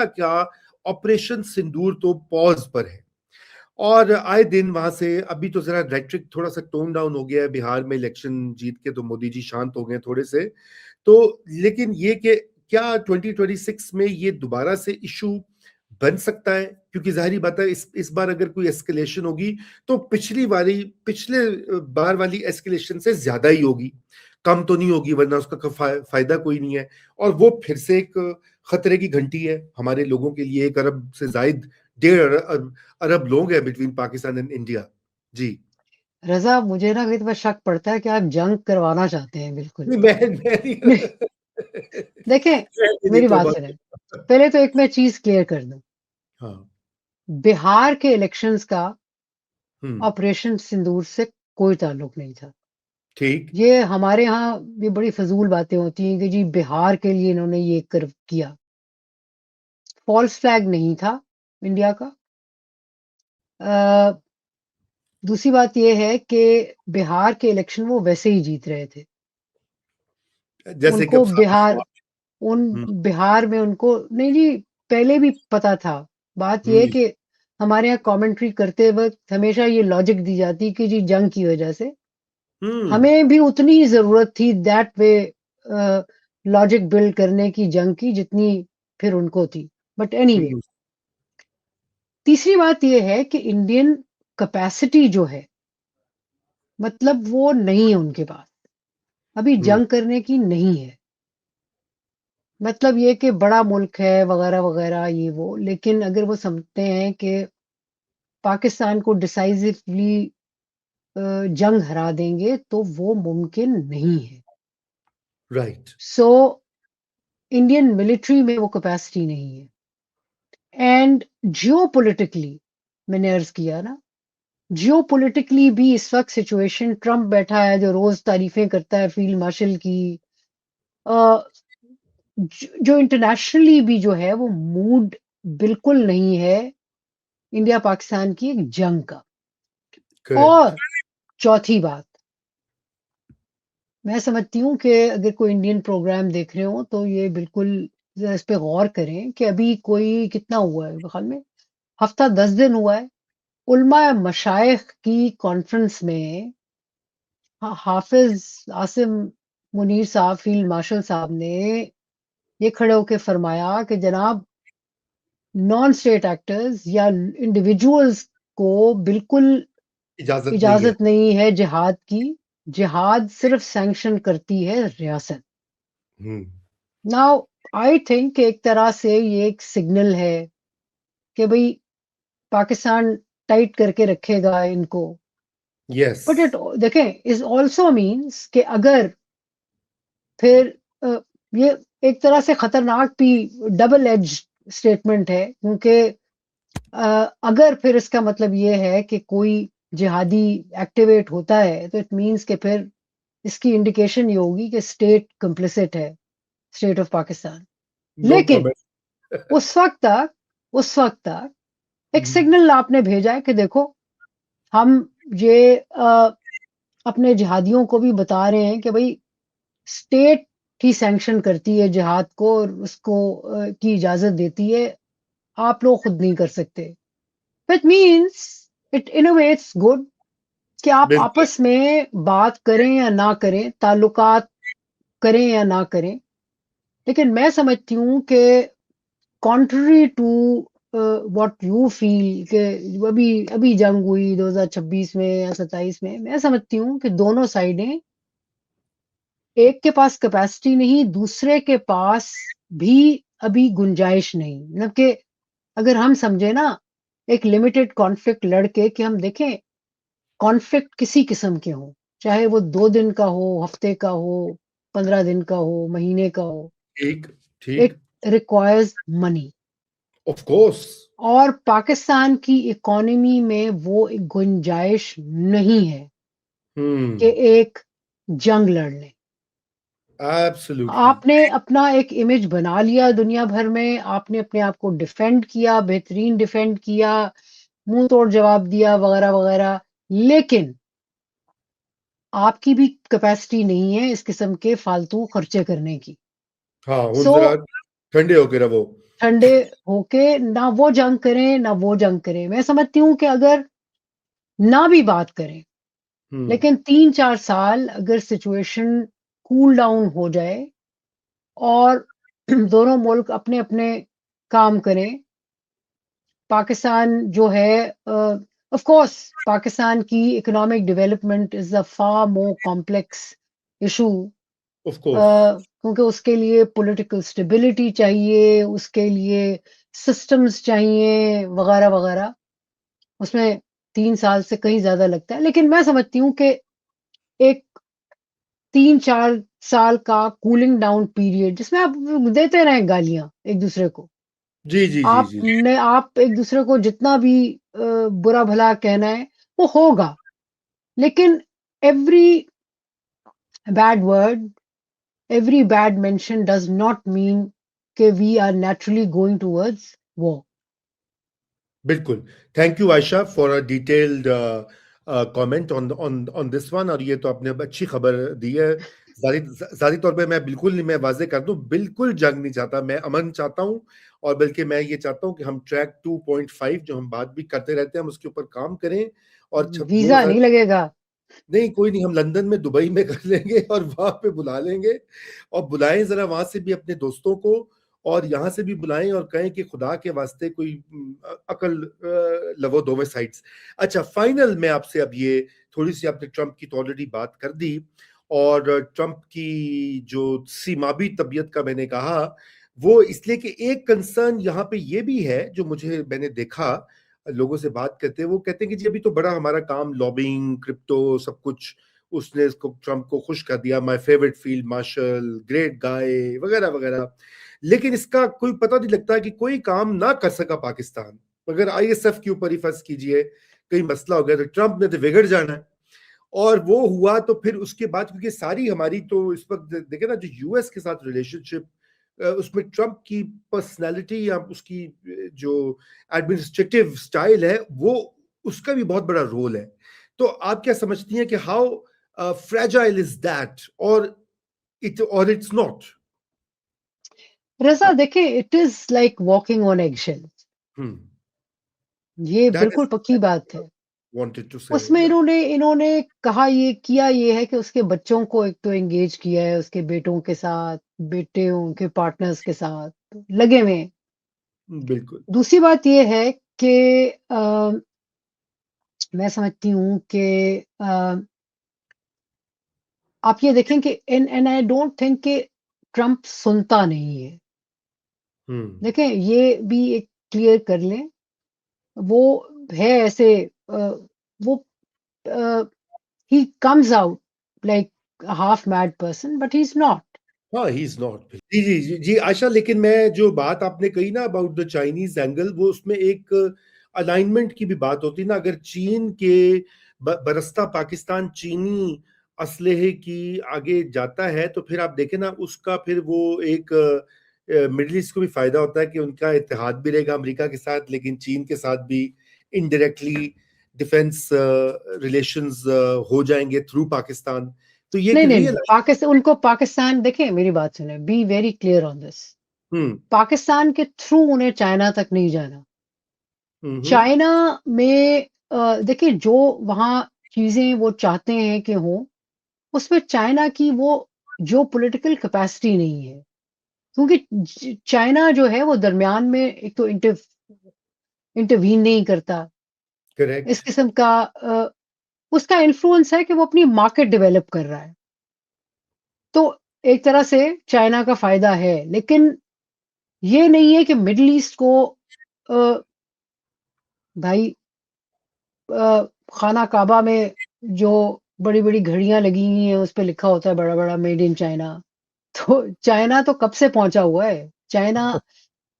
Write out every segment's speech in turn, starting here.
क्या ऑपरेशन सिंदूर तो पॉज पर है, और आए दिन वहां से अभी तो जरा रेट्रिक थोड़ा सा टोन डाउन हो गया है, बिहार में इलेक्शन जीत के तो मोदी जी शांत हो गए थोड़े से, तो लेकिन ये कि क्या 2026 में ये दोबारा से इशू बन सकता है, क्योंकि जाहिर बात है इस बार अगर कोई एस्केलेशन होगी तो पिछले बार वाली एस्केलेशन से ज्यादा ही होगी, कम तो नहीं होगी, वरना उसका फायदा कोई नहीं है, और वो फिर से एक खतरे की घंटी है हमारे लोगों के लिए। 1 अरब से जायद 1.5 अरब लोग हैं बिटवीन पाकिस्तान एंड इंडिया। जी रजा, मुझे ना कई दफा शक पड़ता है कि आप जंग करवाना चाहते हैं। बिल्कुल नहीं, मैं नहीं देखें, मैं नहीं मेरी तो बात बात। सुने। पहले तो एक मैं चीज क्लियर कर दूं, हाँ। बिहार के इलेक्शंस का हम्म। ऑपरेशन सिंदूर से कोई ताल्लुक नहीं था। ठीक। ये हमारे यहाँ ये बड़ी फजूल बातें होती हैं कि जी बिहार के लिए इन्होंने ये कर किया। फॉल्स फ्लैग नहीं था इंडिया का। अ, दूसरी बात यह है कि बिहार के इलेक्शन वो वैसे ही जीत रहे थे। जैसे उनको कब साबित बिहार हुआ। उन हम्म। बिहार में उनको नहीं जी, पहले भी पता था। बात यह है हम्म। कि हमारे यहाँ कमेंट्री करते वक्त हमेशा ये लॉजिक दी जाती कि जी जंग की वजह से हम्म। हमें भी उतनी ही जरूरत थी दैट वे लॉजिक बिल्ड करने की जंग की जितनी फिर उनको थी। बट एनीवे, हम्म। तीसरी बात यह है कि इंडियन कैपेसिटी जो है, मतलब वो नहीं है उनके पास, अभी हम्म। जंग करने की नहीं है। मतलब ये कि बड़ा मुल्क है वगैरह वगैरह ये वो, लेकिन अगर वो समझते हैं कि पाकिस्तान को डिसाइसिवली जंग हरा देंगे तो वो मुमकिन नहीं है। राइट। सो इंडियन मिलिट्री में वो कैपेसिटी नहीं है। एंड जियोपॉलिटिकली मैंने अर्ज किया ना, जियोपॉलिटिकली भी इस वक्त सिचुएशन, ट्रम्प बैठा है जो रोज तारीफें करता है फील्ड मार्शल की, अ, जो इंटरनेशनली भी जो है वो मूड बिल्कुल नहीं है इंडिया पाकिस्तान की एक जंग का। करेक्ट। और चौथी बात, मैं समझती हूँ कि अगर कोई इंडियन प्रोग्राम देख रहे हो तो ये बिल्कुल जरा इस पे गौर करें कि अभी कोई कितना हुआ है, मेरे ख्याल में हफ्ता 10 दिन हुआ है, उलमा मशाइख की कॉन्फ्रेंस में हाफिज आसिम मुनीर साहब, फील्ड मार्शल साहब ने ये खड़े होकर फरमाया कि जनाब, नॉन स्टेट एक्टर्स या इंडिविजुअल्स को बिल्कुल इजाजत नहीं है। इजाजत नहीं है जिहाद की। जिहाद सिर्फ सैंक्शन करती है रियासत। हम्म। नाउ आई थिंक एक तरह से ये एक सिग्नल है कि भाई पाकिस्तान टाइट करके रखेगा इनको। यस। बट इट देखें इज ऑल्सो मीन्स कि अगर फिर ये एक तरह से खतरनाक भी डबल एज स्टेटमेंट है, क्योंकि अगर फिर इसका मतलब ये है कि कोई जिहादी एक्टिवेट होता है तो इट मीन्स कि फिर इसकी इंडिकेशन ये होगी कि स्टेट कंप्लिसिट है, स्टेट ऑफ पाकिस्तान। नो लेकिन कमेंट। उस वक्त तक एक सिग्नल आपने भेजा है कि देखो, हम ये अपने जिहादियों को भी बता रहे हैं कि भाई स्टेट ही सैंक्शन करती है जिहाद को और उसको की इजाजत देती है, आप लोग खुद नहीं कर सकते। It means it in a way it's good कि आप बिल्कुल। आपस में बात करें या ना करें, ताल्लुकात करें या ना करें। लेकिन मैं समझती हूँ कि contrary to what you feel कि अभी अभी जंग हुई 2026 में या 27 में, मैं समझती हूँ कि दोनों साइडें, एक के पास कैपेसिटी नहीं, दूसरे के पास भी अभी गुंजाइश नहीं। मतलब कि अगर हम समझे ना एक लिमिटेड कॉन्फ्लिक्ट लड़के कि हम देखें कॉन्फ्लिक्ट किसी किस्म के हो, चाहे वो 2 दिन का हो, हफ्ते का हो, 15 दिन का हो, महीने का हो, ठीक। ठीक। It requires money. Of course. और पाकिस्तान की इकोनॉमी में वो एक गुंजाइश नहीं है कि हम्म। एक जंग लड़ लें। एब्सोल्युटली। आपने अपना एक इमेज बना लिया दुनिया भर में, आपने अपने आप को डिफेंड किया, बेहतरीन डिफेंड किया, मुंह तोड़ जवाब दिया वगैरह वगैरह, लेकिन आपकी भी कैपेसिटी नहीं है इस किस्म के फालतू खर्चे करने की। हाँ, सो जरा ठंडे होके रहो। ठंडे होके ना वो जंग करें ना वो जंग करें। मैं समझती हूँ कि अगर ना भी बात करें, लेकिन 3-4 साल अगर सिचुएशन कूल डाउन हो जाए और दोनों मुल्क अपने-अपने काम करें। पाकिस्तान जो है ऑफ कोर्स पाकिस्तान की economic development is a far more complex issue of course. क्योंकि उसके लिए पॉलिटिकल स्टेबिलिटी चाहिए, उसके लिए सिस्टम्स चाहिए वगैरह-वगैरह। उसमें 3 साल से कहीं ज़्यादा लगता है। लेकिन मैं समझती हूँ कि एक 3-4 साल का कूलिंग डाउन पीरियड जिसमें आप देते रहें गालियाँ एक-दूसरे को। जी, जी, जी, जी। आप एक-दूसरे को जितना भी बुरा-भला कहना है, वो होगा। लेकिन every bad word, every bad mention does not mean कि we are naturally going towards war. बिल्कुल। Thank you Ayesha for a detailed comment on on this one. और ये तो आपने अब अच्छी खबर दी है। ज़ाहिरी तौर पे मैं बिल्कुल नहीं, मैं वाज़ेह कर दूं, बिल्कुल जंग नहीं चाहता, मैं अमन चाहता हूं। और बल्कि मैं ये चाहता हूं कि हम ट्रैक 2.5 जो हम बात भी करते रहते हैं, हम उसके ऊपर काम करें। और वीज़ा नहीं लगेगा। नहीं, कोई नहीं, हम लंदन में, दुबई में कर लेंगे और वहां पे बुला लेंगे। और बुलाएं जरा वहां से भी अपने दोस्तों को, और यहाँ से भी बुलाएं और कहें कि खुदा के वास्ते कोई अकल लवो दोवें साइड्स। अच्छा, फाइनल में आपसे अब ये थोड़ी सी, आपने ट्रंप की तो ऑलरेडी बात कर दी, और ट्रंप की जो सीमाबी तबीयत का मैंने कहा, वो इसलिए कि एक कंसर्न यहाँ पे ये भी है जो मैंने देखा लोगों से बात करते हैं, वो कहते हैं कि जी अभी तो बड़ा हमारा काम लॉबिंग, क्रिप्टो, सब कुछ उसने इसको, ट्रंप को खुश कर दिया, my favourite field marshal, great guy, वगैरह वगैरह। लेकिन इसका कोई पता नहीं लगता कि कोई काम ना कर सका पाकिस्तान। अगर आईएसएफ के ऊपर ही फर्ज कीजिए कहीं मसला हो गया, तो ट्रंप ने तो बिगड़ जाना है। और वो हुआ तो फिर उसके बाद, क्योंकि सारी हमारी तो इस वक्त देखे ना, जो यूएस के साथ रिलेशनशिप, उसमें ट्रंप की पर्सनालिटी या उसकी जो एडमिनिस्ट्रेटिव स्टाइल है, वो उसका भी बहुत बड़ा रोल है। तो आप क्या समझती हैं कि हाउ फ्रेजाइल इज दैट, और इट्स नॉट? रज़ा देखिए, it is like walking on eggshells. Hmm. ये दैट बिल्कुल इज पक्की बात है। वांटेड टू से, उसमें या। इन्होंने कहा, ये किया ये है कि उसके बच्चों को एक तो एंगेज किया है, उसके बेटों के साथ, बेटियों के पार्टनर्स के साथ लगे हुए हैं। बिल्कुल। दूसरी बात ये है कि मैं समझती हूँ कि आप ये देखें कि एंड आई डोंट थिंक कि ट्रंप सुनता नहीं है। हम्म। देखें, ये भी एक क्लियर कर लें, वो है ऐसे वो he comes out like a half mad person, but he's not. हाँ, ही इज नॉट। जी, जी, जी, जी आशा, लेकिन मैं जो बात आपने कही ना अबाउट द चाइनीज एंगल, वो उसमें एक अलाइनमेंट की भी बात होती है ना। अगर चीन के बरसता पाकिस्तान चीनी असलहे की आगे जाता है, तो फिर आप देखें ना, उसका फिर वो एक मिडिल ईस्ट को भी फायदा होता है कि उनका इत्तेहाद भी रहेगा अमेरिका के साथ, लेकिन चीन के साथ भी इनडायरेक्टली डिफेंस रिलेशंस हो जाएंगे थ्रू पाकिस्तान। तो ये एक नहीं नहीं नहीं, रियल। पाकिस्तान, उनको पाकिस्तान, देखिए मेरी बात सुने, be very clear on this. Hmm. Pakistan के थ्रू उन्हें चाइना तक नहीं जाना। हम्म। चाइना में देखिए, जो वहां चीजें वो चाहते हैं कि हो, उसमें चाइना की वो जो पॉलिटिकल कैपेसिटी नहीं है। क्योंकि चाइना जो है वो दरमियान में एक तो इंटरवीन नहीं करता। इस करेक्ट। किस्म का उसका इन्फ्लुएंस है कि वो अपनी मार्केट डेवलप कर रहा है। तो एक तरह से चाइना का फायदा है, लेकिन ये नहीं है कि मिडल ईस्ट को अ, भाई खाना काबा में जो बड़ी-बड़ी घड़ियां लगी हुई हैं उस पे लिखा होता है बड़ा-बड़ा मेड इन चाइना। तो चाइना तो कब से पहुंचा हुआ है। चाइना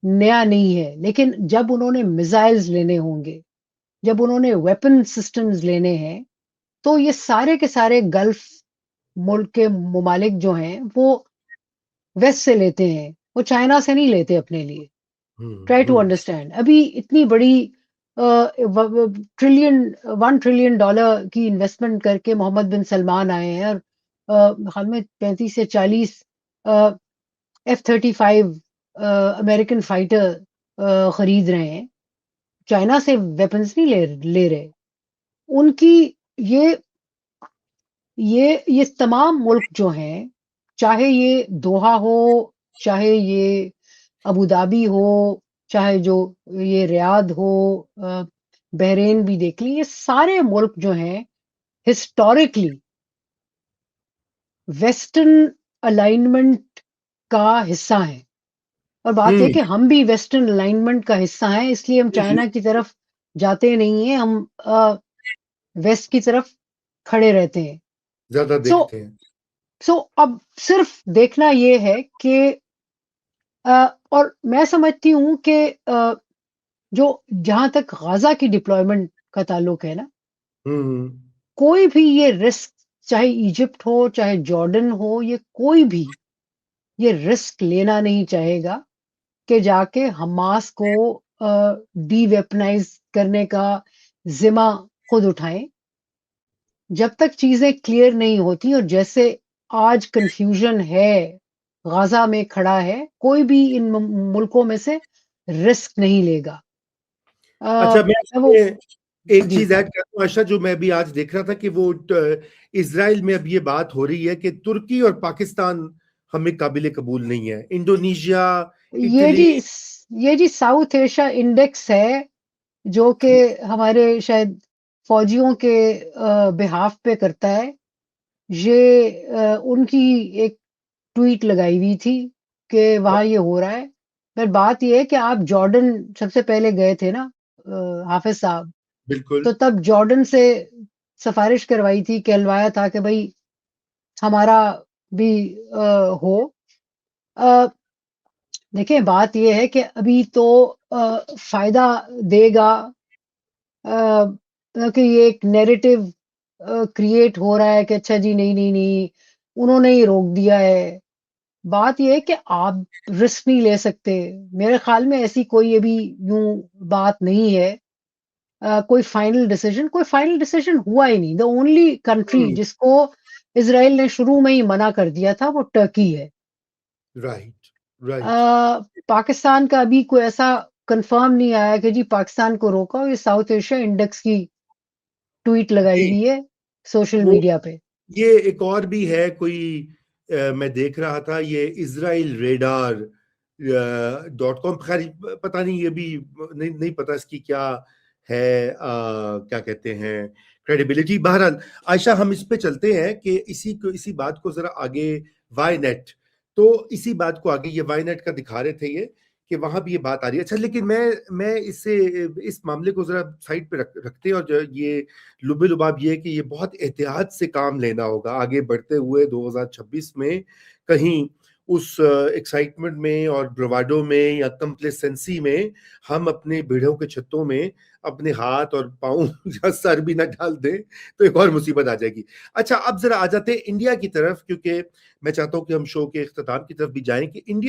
नया नहीं है, लेकिन जब उन्होंने मिसाइल्स लेने होंगे, जब उन्होंने वेपन सिस्टम्स लेने हैं, तो ये सारे के सारे गल्फ मुल्क के ममालिक जो हैं वो वेस्ट से लेते हैं, वो चाइना से नहीं लेते अपने लिए। Try to hmm. अंडरस्टैंड, अभी इतनी बड़ी ट्रिलियन $1 ट्रिलियन की इन्वेस्टमेंट करके मोहम्मद बिन सलमान आए हैं, और हाल में 35 से 40 F-35 अमेरिकन फाइटर खरीद रहे हैं, चाइना से वेपन्स नहीं ले रहे। उनकी ये तमाम मुल्क जो हैं, चाहे ये दोहा हो, चाहे ये अबू धाबी हो, चाहे जो ये रियाद हो, बहरेन भी देख ली, ये सारे मुल्क जो हैं हिस्टोरिकली वेस्टर्न अलाइनमेंट का हिस्सा हैं। और बात है कि हम भी वेस्टर्न अलाइनमेंट का हिस्सा हैं, इसलिए हम चाइना की तरफ जाते नहीं हैं, हम वेस्ट की तरफ खड़े रहते हैं, ज्यादा सो देखते हैं। अब सिर्फ देखना ये है कि और मैं समझती हूँ कि जो जहां तक गाजा की डिप्लॉयमेंट का ताल्लुक है ना, कोई भी ये रिस्क, चाहे इजिप्ट हो चाहे जॉर्डन हो, ये कोई भी ये रिस्क लेना नहीं चाहेगा कि जाके हमास को डीवेपनाइज करने का जिम्मा खुद उठाएं। जब तक चीजें क्लियर नहीं होती, और जैसे आज कंफ्यूजन है गाजा में खड़ा है, कोई भी इन मुल्कों में से रिस्क नहीं लेगा। अच्छा, मैं वो एक जी चीज ऐड कर दूं आशा, जो मैं भी आज देख रहा था कि वो इजराइल में अब ये बात हो रही है कि तुर्की और पाकिस्तान हमें काबिल कबूल नहीं है, इंडोनेशिया, ये इटली। जी ये जी साउथ एशिया इंडेक्स है, जो कि हमारे शायद फौजियों के बिहाफ पे करता है। ये उनकी एक ट्वीट लगाई हुई थी कि वहां ये हो रहा है। पर बात ये है कि आप जॉर्डन सबसे पहले गए थे ना, हाफिज साहब, बिल्कुल। तो तब जॉर्डन से सिफारिश करवाई थी, कहलवाया था कि भाई हमारा भी हो। अ, देखिए बात ये है कि अभी तो फायदा देगा कि ये एक नैरेटिव क्रिएट हो रहा है कि अच्छा जी, नहीं नहीं नहीं, उन्होंने ही रोक दिया है। बात ये है कि आप रिस्क नहीं ले सकते। मेरे ख्याल में ऐसी कोई अभी यूं बात नहीं है। कोई फाइनल डिसीजन हुआ ही नहीं। द ओनली कंट्री जिसको इसराइल ने शुरू में ही मना कर दिया था वो टर्की है। Right, right. पाकिस्तान का अभी कोई ऐसा कंफर्म नहीं आया कि जी पाकिस्तान को रोका। ये साउथ एशिया इंडेक्स की ट्वीट लगाई हुई है सोशल वो मीडिया पे। ये एक और भी है कोई, मैं देख रहा था, ये इजराइल रेडार .com, खैर पता नहीं, ये भी नहीं पता इसकी क्या है, क्या कहते हैं, क्रेडिबिलिटी। बहरहाल आयशा, हम इस पे चलते हैं कि इसी बात को जरा आगे, वाई नेट, तो इसी बात को आगे ये वाई नेट का दिखा रहे थे ये, कि वहां भी ये बात आ रही है। अच्छा, लेकिन मैं इस मामले को जरा साइड पे रखते हैं, और जो ये लुबे लुबाब ये है कि ये बहुत एहतियात से काम लेना होगा आगे बढ़ते हुए 2026 में। कहीं उस एक्साइटमेंट में और ब्रवाडो में या कंप्लेसेंसी में हम अपने भेड़ों के छत्तों में अपने हाथ और पाँव या सर भी ना डाल दें, तो एक और मुसीबत आ जाएगी। अच्छा, अब जरा आ जाते हैं इंडिया की तरफ, क्योंकि मैं चाहता हूं कि हम शो के इख्तिताम की तरफ भी जाएं कि इंडिया